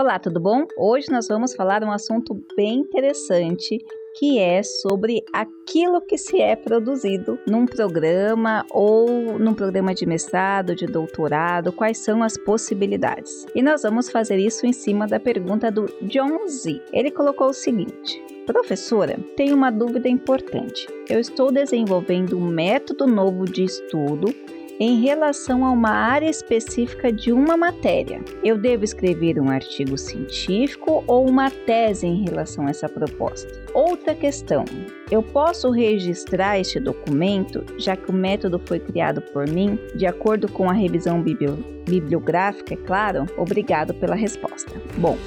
Olá, tudo bom? Hoje nós vamos falar um assunto bem interessante, que é sobre aquilo que se é produzido num programa ou num programa de mestrado, de doutorado, quais são as possibilidades. E nós vamos fazer isso em cima da pergunta do John Z. Ele colocou o seguinte: professora, tenho uma dúvida importante. Eu estou desenvolvendo um método novo de estudo em relação a uma área específica de uma matéria. Eu devo escrever um artigo científico ou uma tese em relação a essa proposta? Outra questão: eu posso registrar este documento, já que o método foi criado por mim, de acordo com a revisão bibliográfica, é claro? Obrigado pela resposta. Bom,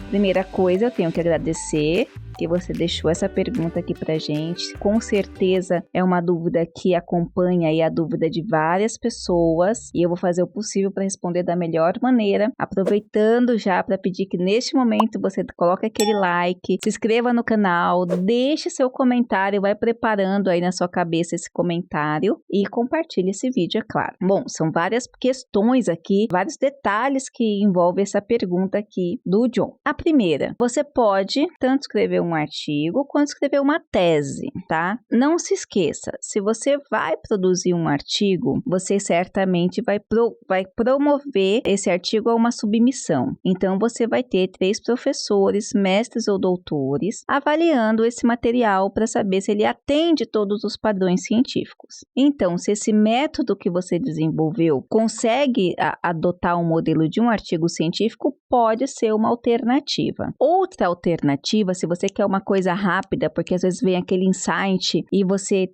primeira coisa, eu tenho que agradecer que você deixou essa pergunta aqui pra gente. Com certeza é uma dúvida que acompanha aí a dúvida de várias pessoas e eu vou fazer o possível para responder da melhor maneira, aproveitando já para pedir que neste momento você coloque aquele like, se inscreva no canal, deixe seu comentário, vai preparando aí na sua cabeça esse comentário e compartilhe esse vídeo, é claro. Bom, são várias questões aqui, vários detalhes que envolvem essa pergunta aqui do John. A primeira: você pode tanto escrever um artigo quanto escrever uma tese, tá? Não se esqueça, se você vai produzir um artigo, você certamente vai promover esse artigo a uma submissão. Então, você vai ter 3 professores, mestres ou doutores, avaliando esse material para saber se ele atende todos os padrões científicos. Então, se esse método que você desenvolveu consegue adotar um modelo de um artigo científico, pode ser uma alternativa. Outra alternativa, se você quer uma coisa rápida, porque às vezes vem aquele insight e você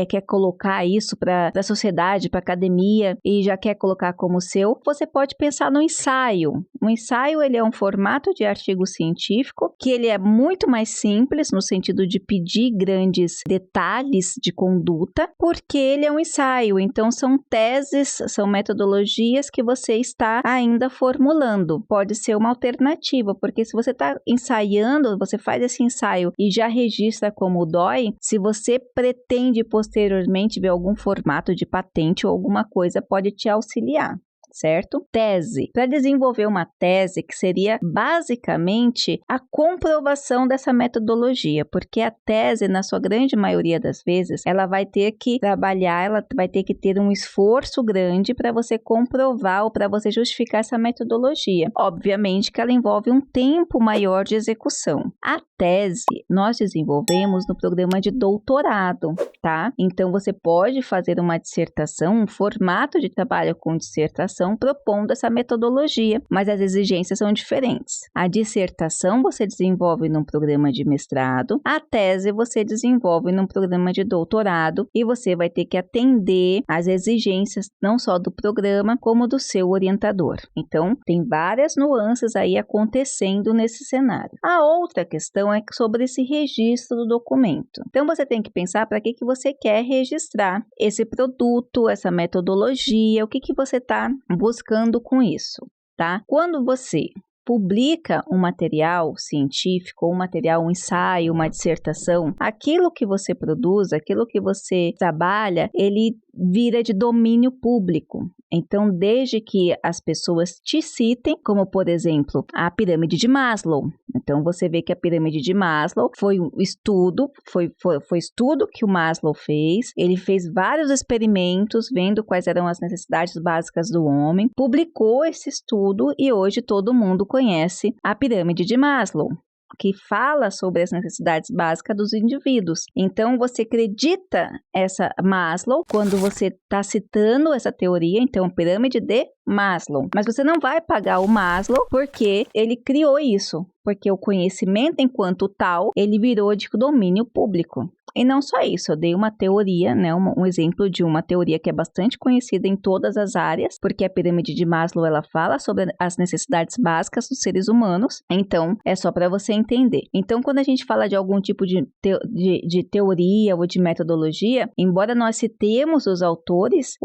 quer colocar isso para a sociedade, para a academia e já quer colocar como seu, você pode pensar no ensaio. O ensaio, ele é um formato de artigo científico que ele é muito mais simples no sentido de pedir grandes detalhes de conduta, porque ele é um ensaio. Então, são teses, são metodologias que você está ainda formulando. Pode ser uma alternativa, porque se você está ensaiando, você faz esse ensaio e já registra como DOI, se você pretende posteriormente ver algum formato de patente ou alguma coisa, pode te auxiliar. Certo? Tese. Para desenvolver uma tese, que seria basicamente a comprovação dessa metodologia, porque a tese, na sua grande maioria das vezes, ela vai ter que trabalhar, ela vai ter que ter um esforço grande para você comprovar ou para você justificar essa metodologia. Obviamente que ela envolve um tempo maior de execução. A tese nós desenvolvemos no programa de doutorado, tá? Então, você pode fazer uma dissertação, um formato de trabalho com dissertação, propondo essa metodologia, mas as exigências são diferentes. A dissertação você desenvolve num programa de mestrado, a tese você desenvolve num programa de doutorado e você vai ter que atender às exigências não só do programa, como do seu orientador. Então, tem várias nuances aí acontecendo nesse cenário. A outra questão é sobre esse registro do documento. Então, você tem que pensar para que você quer registrar esse produto, essa metodologia, o que você está buscando com isso, tá? Quando você publica um material científico, um ensaio, uma dissertação, aquilo que você produz, aquilo que você trabalha, ele vira de domínio público. Então, desde que as pessoas te citem, como por exemplo, a pirâmide de Maslow. Então, você vê que a pirâmide de Maslow foi um estudo, foi estudo que o Maslow fez. Ele fez vários experimentos, vendo quais eram as necessidades básicas do homem, publicou esse estudo e hoje todo mundo conhece a pirâmide de Maslow, que fala sobre as necessidades básicas dos indivíduos. Então, você acredita essa Maslow quando você está citando essa teoria, então, pirâmide de Maslow. Mas você não vai pagar o Maslow porque ele criou isso, porque o conhecimento enquanto tal, ele virou de domínio público. E não só isso, eu dei uma teoria, né, um exemplo de uma teoria que é bastante conhecida em todas as áreas, porque a pirâmide de Maslow, ela fala sobre as necessidades básicas dos seres humanos, então é só para você entender. Então, quando a gente fala de algum tipo de teoria ou de metodologia, embora nós citemos os autores,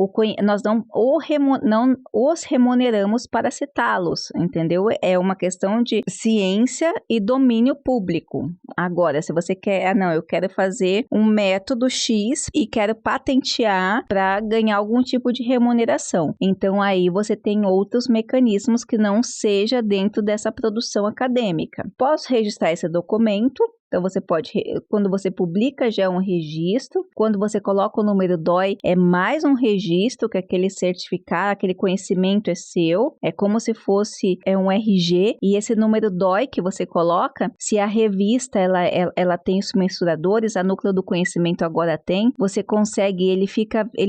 nós não os remuneramos para citá-los, entendeu? É uma questão de ciência e domínio público. Agora, se você quer, eu quero fazer um método X e quero patentear para ganhar algum tipo de remuneração. Então, aí você tem outros mecanismos que não seja dentro dessa produção acadêmica. Posso registrar esse documento? Então, você pode, quando você publica, já é um registro. Quando você coloca o número DOI, é mais um registro, que aquele certificado, aquele conhecimento é seu. É como se fosse um RG. E esse número DOI que você coloca, se a revista ela tem os mensuradores, a Núcleo do Conhecimento agora tem, você consegue, ele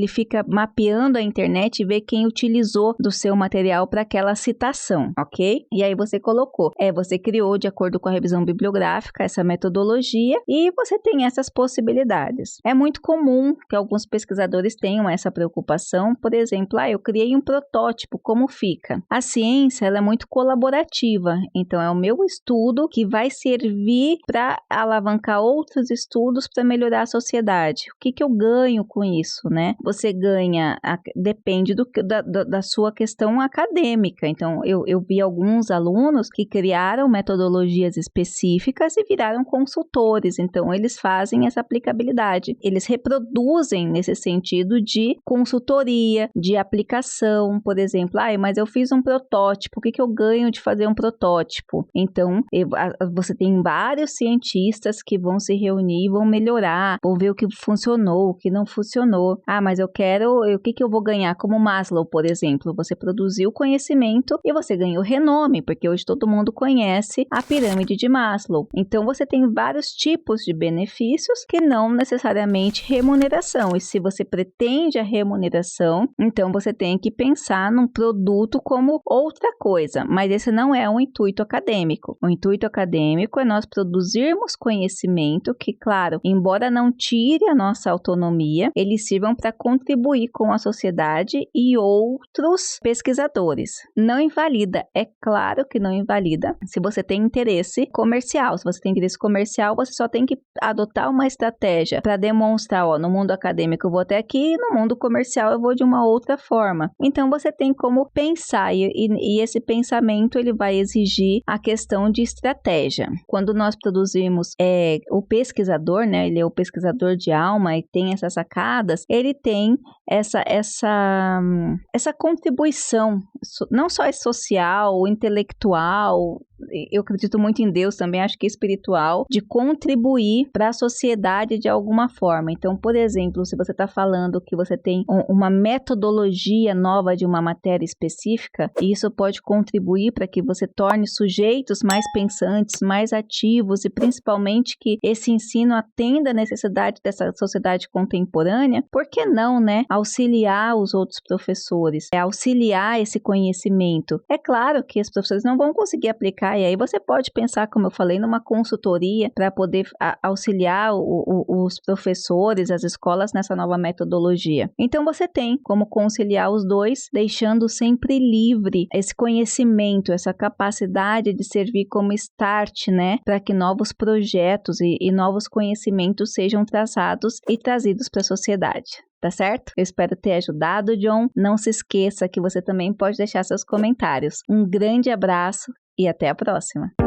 fica mapeando a internet e vê quem utilizou do seu material para aquela citação, ok? E aí você colocou. Você criou, de acordo com a revisão bibliográfica, essa metodologia e você tem essas possibilidades. É muito comum que alguns pesquisadores tenham essa preocupação, por exemplo, eu criei um protótipo, como fica? A ciência, ela é muito colaborativa, então é o meu estudo que vai servir para alavancar outros estudos para melhorar a sociedade. O que eu ganho com isso, né? Você ganha, depende da sua questão acadêmica. Então, eu vi alguns alunos que criaram metodologias específicas e viraram consultores, então eles fazem essa aplicabilidade. Eles reproduzem nesse sentido de consultoria, de aplicação, por exemplo, mas eu fiz um protótipo, o que eu ganho de fazer um protótipo? Então, você tem vários cientistas que vão se reunir, vão melhorar, vão ver o que funcionou, o que não funcionou. Mas eu quero, o que eu vou ganhar? Como Maslow, por exemplo, você produziu conhecimento e você ganhou renome, porque hoje todo mundo conhece a pirâmide de Maslow. Então, você tem vários tipos de benefícios que não necessariamente remuneração. E se você pretende a remuneração, então você tem que pensar num produto como outra coisa. Mas esse não é um intuito acadêmico. O intuito acadêmico é nós produzirmos conhecimento que, claro, embora não tire a nossa autonomia, eles sirvam para contribuir com a sociedade e outros pesquisadores. Não invalida, é claro que não invalida se você tem interesse comercial. Se você tem interesse comercial, você só tem que adotar uma estratégia para demonstrar, no mundo acadêmico eu vou até aqui, e no mundo comercial eu vou de uma outra forma. Então, você tem como pensar e esse pensamento ele vai exigir a questão de estratégia. Quando nós produzimos o pesquisador, né, ele é o pesquisador de alma e tem essas sacadas, ele tem essa contribuição, não só social, intelectual, eu acredito muito em Deus também, acho que espiritual, de contribuir para a sociedade de alguma forma. Então, por exemplo, se você está falando que você tem uma metodologia nova de uma matéria específica, isso pode contribuir para que você torne sujeitos mais pensantes, mais ativos e principalmente que esse ensino atenda a necessidade dessa sociedade contemporânea, por que não, né? Auxiliar os outros professores, auxiliar esse conhecimento. É claro que os professores não vão conseguir aplicar, e aí você pode pensar, como eu falei, numa consultoria para poder auxiliar os professores, as escolas nessa nova metodologia. Então você tem como conciliar os dois, deixando sempre livre esse conhecimento, essa capacidade de servir como start, né, para que novos projetos e novos conhecimentos sejam traçados e trazidos para a sociedade. Tá certo? Eu espero ter ajudado, John. Não se esqueça que você também pode deixar seus comentários. Um grande abraço e até a próxima!